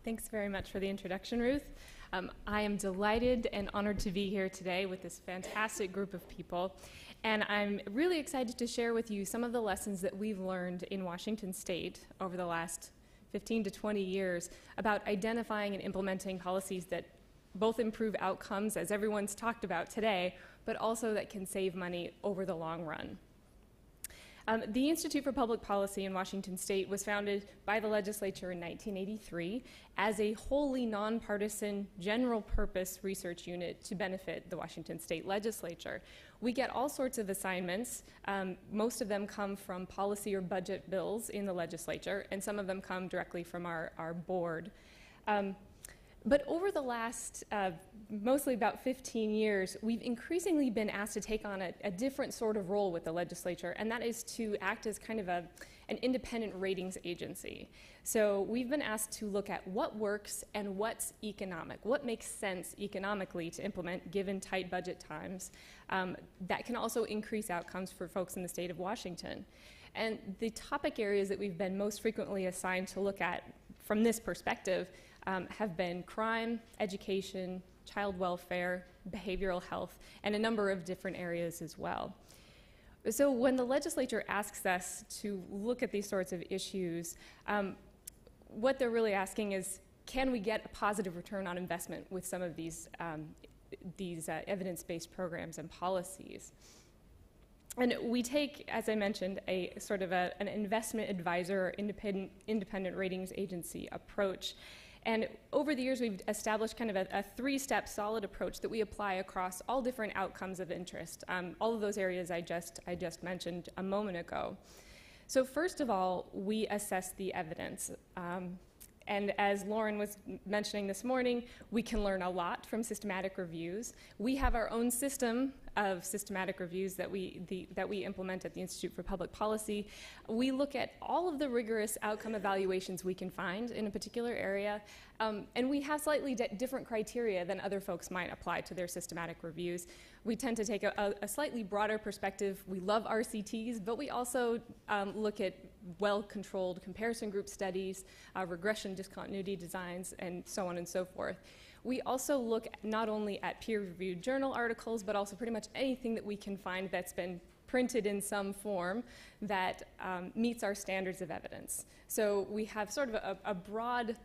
Thanks very much for the introduction, Ruth. I am delighted and honored to be here today with this fantastic group of people, and I'm really excited to share with you some of the lessons that we've learned in Washington State over the last 15 to 20 years about identifying and implementing policies that both improve outcomes, as everyone's talked about today, but also that can save money over the long run. The Institute for Public Policy in Washington State was founded by the legislature in 1983 as a wholly nonpartisan general purpose research unit to benefit the Washington State legislature. We get all sorts of assignments. Most of them come from policy or budget bills in the legislature, and some of them come directly from our board. But over the last, mostly about 15 years, we've increasingly been asked to take on a different sort of role with the legislature, and that is to act as kind of an independent ratings agency. So we've been asked to look at what works and what's economic, what makes sense economically to implement given tight budget times that can also increase outcomes for folks in the state of Washington. And the topic areas that we've been most frequently assigned to look at from this perspective have been crime, education, child welfare, behavioral health, and a number of different areas as well. So when the legislature asks us to look at these sorts of issues, what they're really asking is, can we get a positive return on investment with some of these evidence-based programs and policies? And we take, as I mentioned, a sort of an investment advisor or independent ratings agency approach. And over the years, we've established kind of a three-step solid approach that we apply across all different outcomes of interest, all of those areas I just mentioned a moment ago. So first of all, we assess the evidence. And as Lauren was mentioning this morning, we can learn a lot from systematic reviews. We have our own system of systematic reviews that we implement at the Institute for Public Policy. We look at all of the rigorous outcome evaluations we can find in a particular area, and we have slightly different criteria than other folks might apply to their systematic reviews. We tend to take a slightly broader perspective. We love RCTs, but we also look at well-controlled comparison group studies, regression discontinuity designs, and so on and so forth. We also look not only at peer-reviewed journal articles, but also pretty much anything that we can find that's been printed in some form that meets our standards of evidence. So we have sort of a broad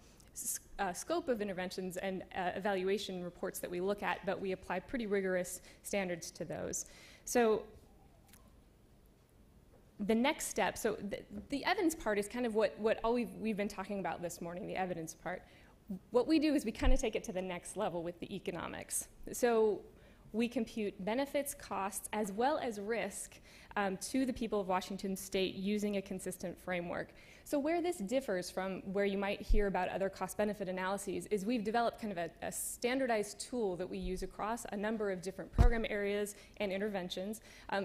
scope of interventions and evaluation reports that we look at, but we apply pretty rigorous standards to those. So the next step, so the evidence part is kind of what all we've been talking about this morning, the evidence part. What we do is we kind of take it to the next level with the economics. So we compute benefits, costs, as well as risk to the people of Washington State using a consistent framework. So where this differs from where you might hear about other cost-benefit analyses is we've developed kind of a standardized tool that we use across a number of different program areas and interventions.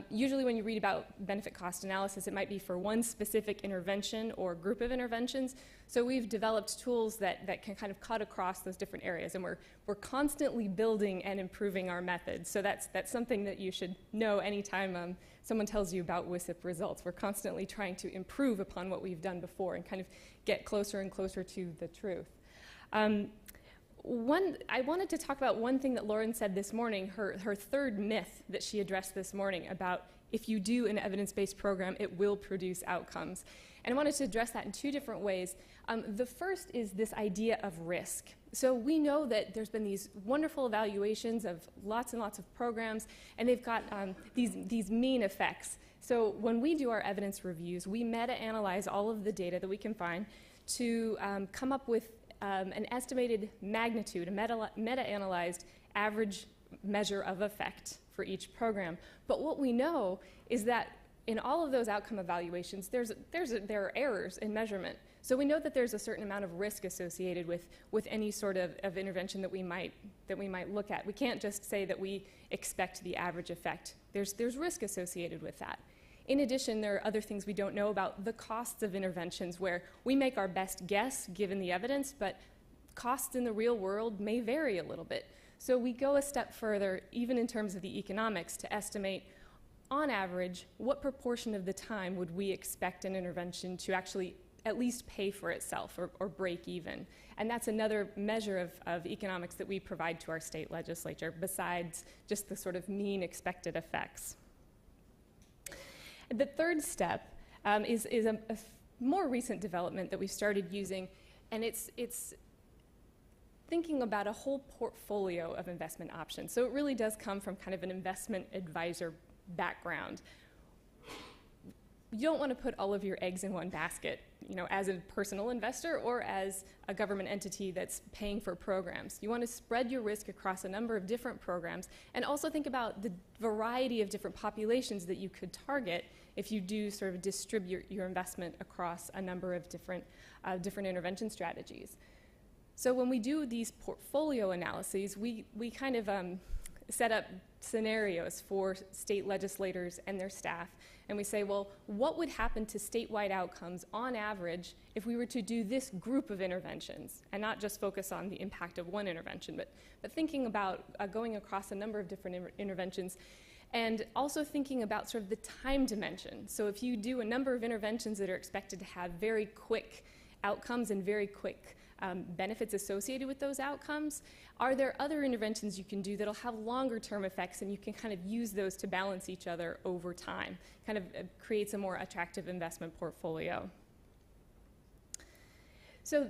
Usually when you read about benefit cost analysis, it might be for one specific intervention or group of interventions. So we've developed tools that can kind of cut across those different areas, and we're constantly building and improving our methods. So that's something that you should know anytime someone tells you about WSIP results. We're constantly trying to improve upon what we've done before and kind of get closer and closer to the truth. I wanted to talk about one thing that Lauren said this morning, her third myth that she addressed this morning about if you do an evidence-based program, it will produce outcomes. And I wanted to address that in two different ways. The first is this idea of risk. So we know that there's been these wonderful evaluations of lots and lots of programs, and they've got these mean effects. So when we do our evidence reviews, we meta-analyze all of the data that we can find to come up with an estimated magnitude, a meta-analyzed average measure of effect for each program. But what we know is that in all of those outcome evaluations, there are errors in measurement. So we know that there's a certain amount of risk associated with any sort of intervention that we might look at. We can't just say that we expect the average effect. There's risk associated with that. In addition, there are other things we don't know about the costs of interventions where we make our best guess given the evidence, but costs in the real world may vary a little bit. So we go a step further, even in terms of the economics, to estimate, on average, what proportion of the time would we expect an intervention to actually at least pay for itself or break even. And that's another measure of economics that we provide to our state legislature, besides just the sort of mean expected effects. The third step is a more recent development that we've started using, and it's thinking about a whole portfolio of investment options. So it really does come from kind of an investment advisor background. You don't want to put all of your eggs in one basket, as a personal investor or as a government entity that's paying for programs. You want to spread your risk across a number of different programs, and also think about the variety of different populations that you could target if you do sort of distribute your investment across a number of different intervention strategies. So when we do these portfolio analyses, we kind of set up scenarios for state legislators and their staff, and we say, well, what would happen to statewide outcomes on average if we were to do this group of interventions, and not just focus on the impact of one intervention, but thinking about going across a number of different interventions, and also thinking about sort of the time dimension. So if you do a number of interventions that are expected to have very quick outcomes and very quick benefits associated with those outcomes, are there other interventions you can do that'll have longer term effects, and you can kind of use those to balance each other over time? Kind of creates a more attractive investment portfolio. So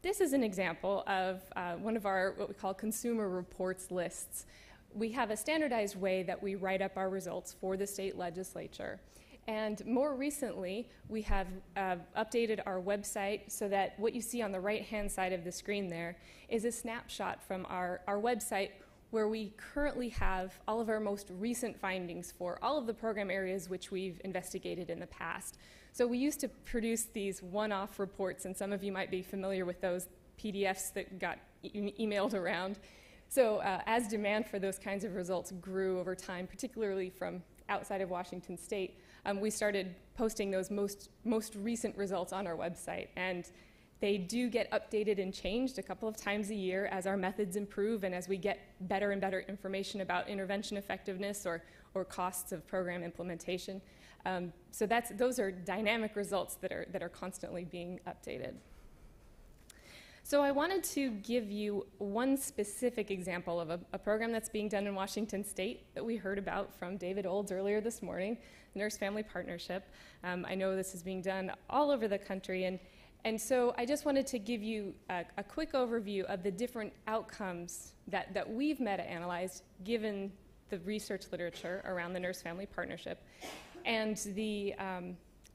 this is an example of one of our what we call consumer reports lists. We have a standardized way that we write up our results for the state legislature. And more recently, we have updated our website so that what you see on the right-hand side of the screen there is a snapshot from our website, where we currently have all of our most recent findings for all of the program areas which we've investigated in the past. So we used to produce these one-off reports, and some of you might be familiar with those PDFs that got emailed around. So as demand for those kinds of results grew over time, particularly from outside of Washington State, we started posting those most recent results on our website. And they do get updated and changed a couple of times a year as our methods improve and as we get better and better information about intervention effectiveness or costs of program implementation. So those are dynamic results that are constantly being updated. So I wanted to give you one specific example of a program that's being done in Washington State that we heard about from David Olds earlier this morning, the Nurse-Family Partnership. I know this is being done all over the country, and so I just wanted to give you a quick overview of the different outcomes that we've meta-analyzed given the research literature around the Nurse-Family Partnership, and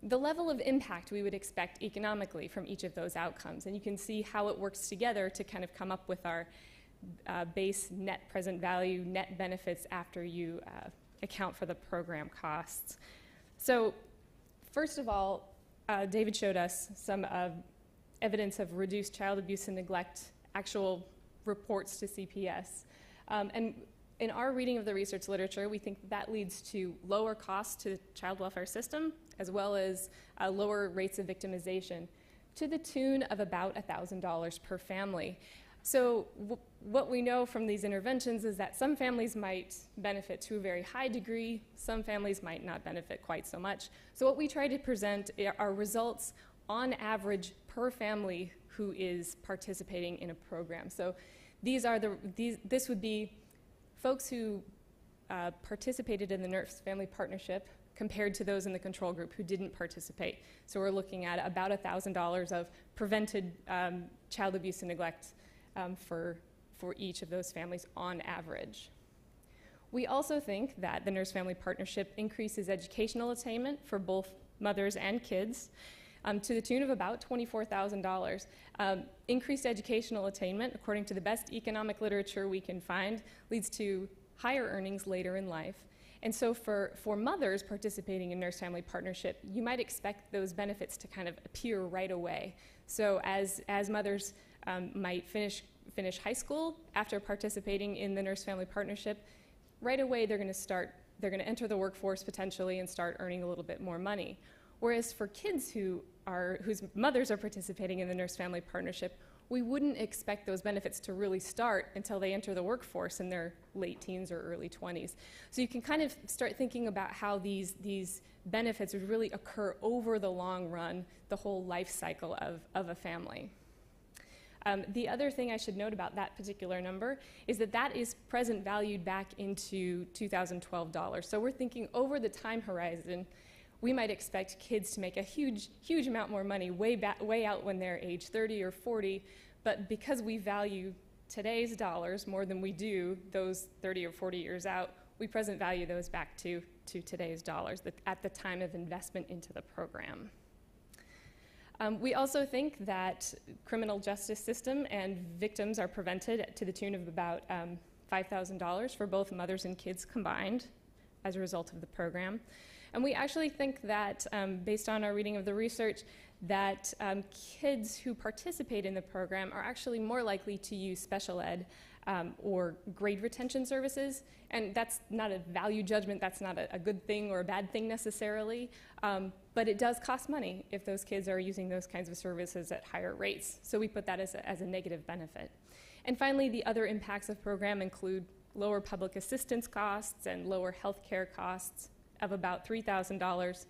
the level of impact we would expect economically from each of those outcomes. And you can see how it works together to kind of come up with our base net present value, net benefits after you account for the program costs. So first of all, David showed us some evidence of reduced child abuse and neglect, actual reports to CPS. And in our reading of the research literature, we think that leads to lower costs to the child welfare system, as well as lower rates of victimization, to the tune of about $1,000 per family. So what we know from these interventions is that some families might benefit to a very high degree, some families might not benefit quite so much. So what we try to present are results on average per family who is participating in a program. So this would be folks who participated in the Nurse-Family Partnership compared to those in the control group who didn't participate. So we're looking at about $1,000 of prevented child abuse and neglect for each of those families on average. We also think that the Nurse-Family Partnership increases educational attainment for both mothers and kids to the tune of about $24,000. Increased educational attainment, according to the best economic literature we can find, leads to higher earnings later in life. And so for mothers participating in Nurse-Family Partnership, you might expect those benefits to kind of appear right away. So as mothers might finish high school after participating in the Nurse-Family Partnership, right away they're going to enter the workforce potentially and start earning a little bit more money. Whereas for kids whose mothers are participating in the Nurse-Family Partnership, we wouldn't expect those benefits to really start until they enter the workforce in their late teens or early 20s. So you can kind of start thinking about how these benefits would really occur over the long run, the whole life cycle of a family. The other thing I should note about that particular number is that that is present valued back into 2012 dollars. So we're thinking over the time horizon, we might expect kids to make a huge amount more money way out when they're age 30 or 40, but because we value today's dollars more than we do those 30 or 40 years out, we present value those back to today's dollars at the time of investment into the program. We also think that criminal justice system and victims are prevented to the tune of about $5,000 for both mothers and kids combined as a result of the program. And we actually think that, based on our reading of the research, that kids who participate in the program are actually more likely to use special ed or grade retention services. And that's not a value judgment, that's not a good thing or a bad thing necessarily, but it does cost money if those kids are using those kinds of services at higher rates. So we put that as a negative benefit. And finally, the other impacts of the program include lower public assistance costs and lower health care costs of about $3,000,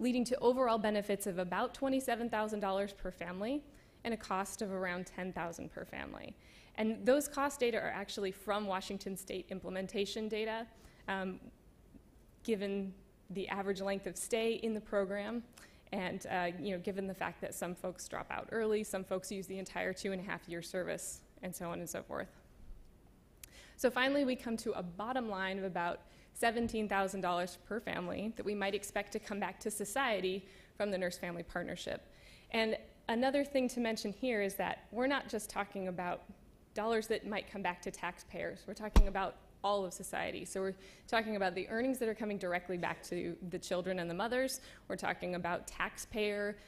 leading to overall benefits of about $27,000 per family and a cost of around $10,000 per family. And those cost data are actually from Washington State implementation data, given the average length of stay in the program, and given the fact that some folks drop out early, some folks use the entire 2.5-year service, and so on and so forth. So finally, we come to a bottom line of about $17,000 per family that we might expect to come back to society from the Nurse-Family Partnership. And another thing to mention here is that we're not just talking about dollars that might come back to taxpayers. We're talking about all of society. So we're talking about the earnings that are coming directly back to the children and the mothers. We're talking about taxpayer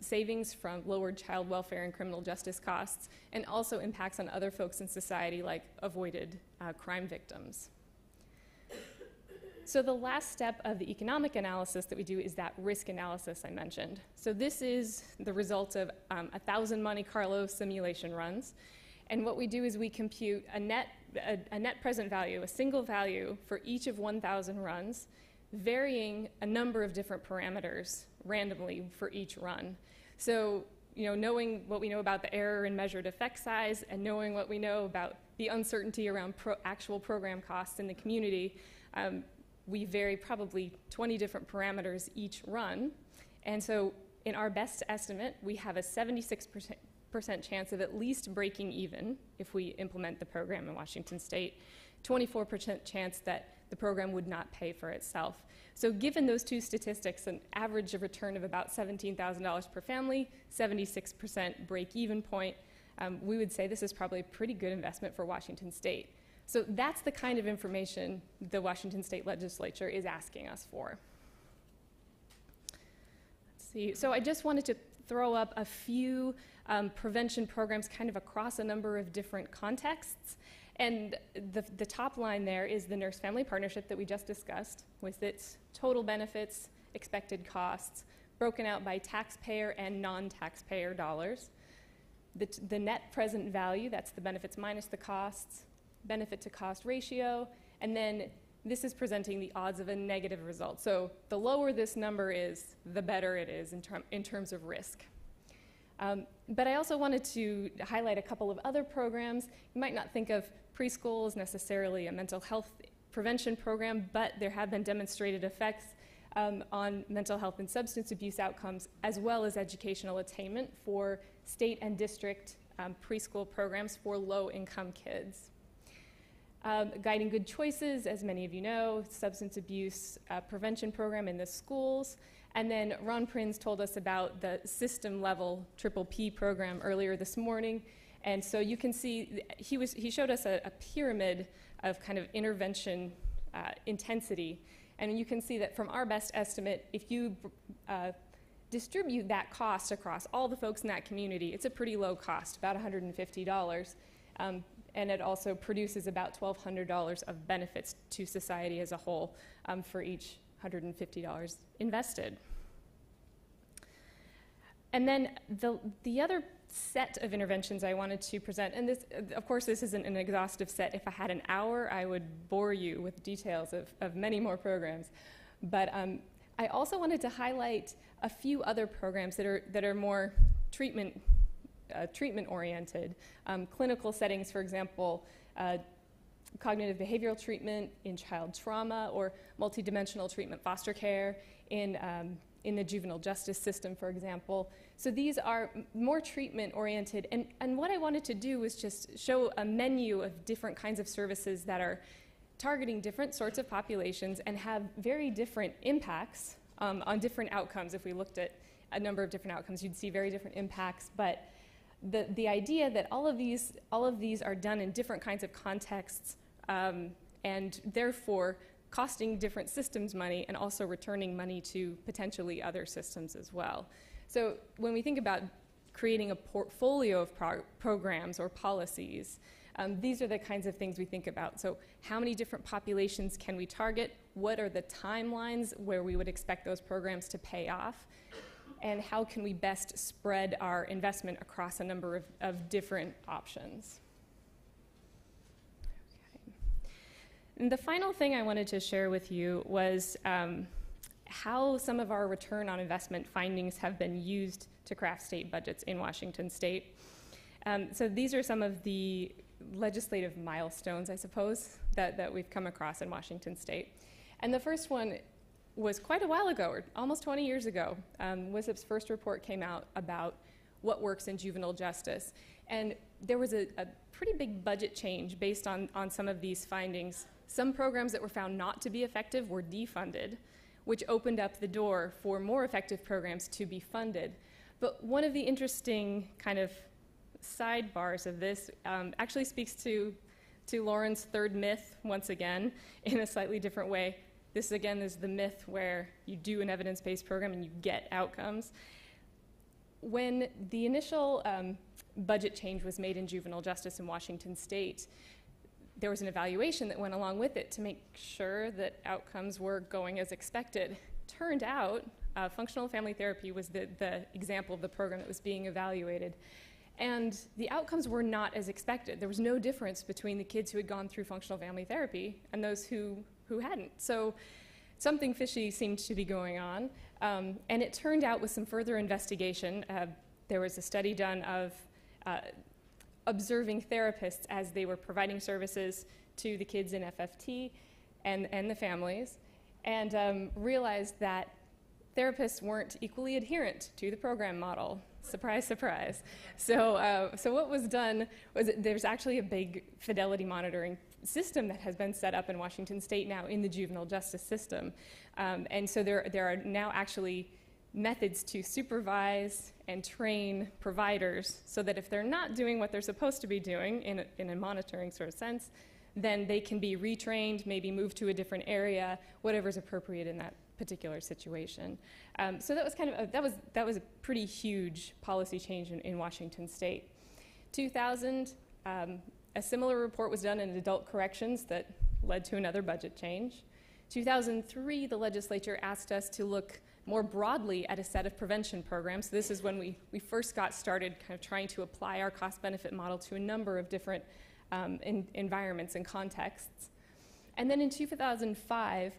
savings from lowered child welfare and criminal justice costs, and also impacts on other folks in society like avoided crime victims. So the last step of the economic analysis that we do is that risk analysis I mentioned. So this is the result of 1,000 Monte Carlo simulation runs. And what we do is we compute a net present value, a single value for each of 1,000 runs, varying a number of different parameters randomly for each run. So, knowing what we know about the error in measured effect size and knowing what we know about the uncertainty around actual program costs in the community, we vary probably 20 different parameters each run. And so in our best estimate, we have a 76% chance of at least breaking even if we implement the program in Washington State, 24% chance that the program would not pay for itself. So given those two statistics, an average of return of about $17,000 per family, 76% break-even point, we would say this is probably a pretty good investment for Washington State. So that's the kind of information the Washington State Legislature is asking us for. Let's see. So I just wanted to throw up a few prevention programs kind of across a number of different contexts. And the top line there is the Nurse-Family Partnership that we just discussed, with its total benefits, expected costs, broken out by taxpayer and non-taxpayer dollars. The net present value, that's the benefits minus the costs, benefit to cost ratio, and then this is presenting the odds of a negative result. So the lower this number is, the better it is in terms of risk. But I also wanted to highlight a couple of other programs. You might not think of preschool as necessarily a mental health prevention program, but there have been demonstrated effects on mental health and substance abuse outcomes, as well as educational attainment for state and district preschool programs for low-income kids. Guiding Good Choices, as many of you know, substance abuse prevention program in the schools. And then Ron Prins told us about the system-level PPP program earlier this morning. And so you can see, he showed us a pyramid of kind of intervention intensity. And you can see that from our best estimate, if you distribute that cost across all the folks in that community, it's a pretty low cost, about $150. And it also produces about $1,200 of benefits to society as a whole for each $150 invested. And then the other set of interventions I wanted to present. And this, of course, this isn't an exhaustive set. If I had an hour, I would bore you with details of many more programs. But I also wanted to highlight a few other programs that are more treatment oriented. Clinical settings, for example, cognitive behavioral treatment in child trauma, or multidimensional treatment foster care in the juvenile justice system, for example. So these are more treatment-oriented, and what I wanted to do was just show a menu of different kinds of services that are targeting different sorts of populations and have very different impacts on different outcomes. If we looked at a number of different outcomes, you'd see very different impacts, but the idea that all of these are done in different kinds of contexts, and therefore costing different systems money and also returning money to potentially other systems as well. So when we think about creating a portfolio of programs or policies, these are the kinds of things we think about. So how many different populations can we target? What are the timelines where we would expect those programs to pay off? And how can we best spread our investment across a number of different options? And the final thing I wanted to share with you was how some of our return on investment findings have been used to craft state budgets in Washington State. So these are some of the legislative milestones, I suppose, that we've come across in Washington State. And the first one was quite a while ago, or almost 20 years ago. WSIP's first report came out about what works in juvenile justice. And there was a pretty big budget change based on some of these findings. Some programs that were found not to be effective were defunded, which opened up the door for more effective programs to be funded. But one of the interesting kind of sidebars of this actually speaks to Lauren's third myth once again in a slightly different way. This again is the myth where you do an evidence-based program and you get outcomes. When the initial budget change was made in juvenile justice in Washington State, there was an evaluation that went along with it to make sure that outcomes were going as expected. Turned out, functional family therapy was the example of the program that was being evaluated. And the outcomes were not as expected. There was no difference between the kids who had gone through functional family therapy and those who hadn't. So something fishy seemed to be going on. And it turned out with some further investigation, there was a study done of observing therapists as they were providing services to the kids in FFT and the families, and realized that therapists weren't equally adherent to the program model. Surprise, surprise. So what was done was there's actually a big fidelity monitoring system that has been set up in Washington State now in the juvenile justice system. And so there are now actually methods to supervise and train providers so that if they're not doing what they're supposed to be doing in a monitoring sort of sense, then they can be retrained, maybe moved to a different area, whatever's appropriate in that particular situation. So that was kind of that was a pretty huge policy change in Washington State. 2000, a similar report was done in adult corrections that led to another budget change. 2003, the legislature asked us to look more broadly at a set of prevention programs. So this is when we first got started kind of trying to apply our cost-benefit model to a number of different environments and contexts. And then in 2005,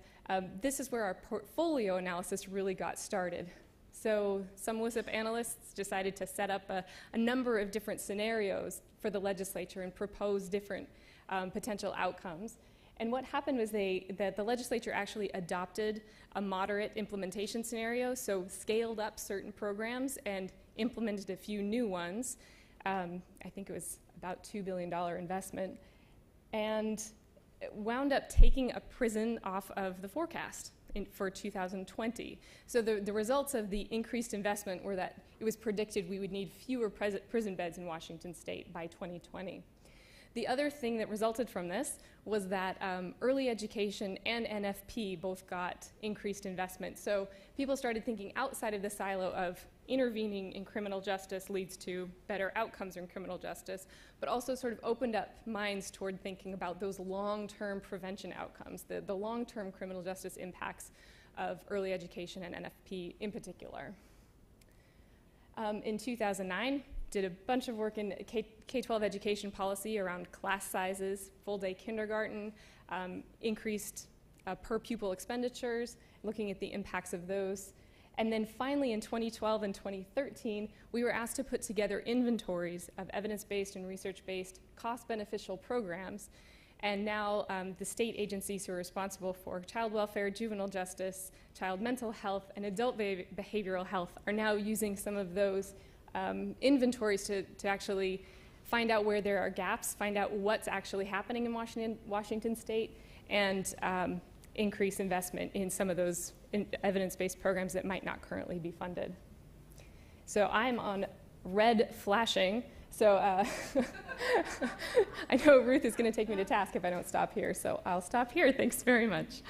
this is where our portfolio analysis really got started. So some WSIP analysts decided to set up a number of different scenarios for the legislature and propose different potential outcomes. And what happened was that the legislature actually adopted a moderate implementation scenario, so scaled up certain programs and implemented a few new ones. I think it was about $2 billion investment, and wound up taking a prison off of the forecast for 2020. So the results of the increased investment were that it was predicted we would need fewer prison beds in Washington State by 2020. The other thing that resulted from this was that early education and NFP both got increased investment. So people started thinking outside of the silo of intervening in criminal justice leads to better outcomes in criminal justice, but also sort of opened up minds toward thinking about those long-term prevention outcomes, the long-term criminal justice impacts of early education and NFP in particular. In 2009, did a bunch of work in K-12 education policy around class sizes, full-day kindergarten, increased per pupil expenditures, looking at the impacts of those. And then finally in 2012 and 2013, we were asked to put together inventories of evidence-based and research-based cost-beneficial programs. And now the state agencies who are responsible for child welfare, juvenile justice, child mental health, and adult behavioral health are now using some of those inventories to actually find out where there are gaps, find out what's actually happening in Washington State, and increase investment in some of those evidence-based programs that might not currently be funded. So I'm on red flashing. So I know Ruth is going to take me to task if I don't stop here, so I'll stop here. Thanks very much.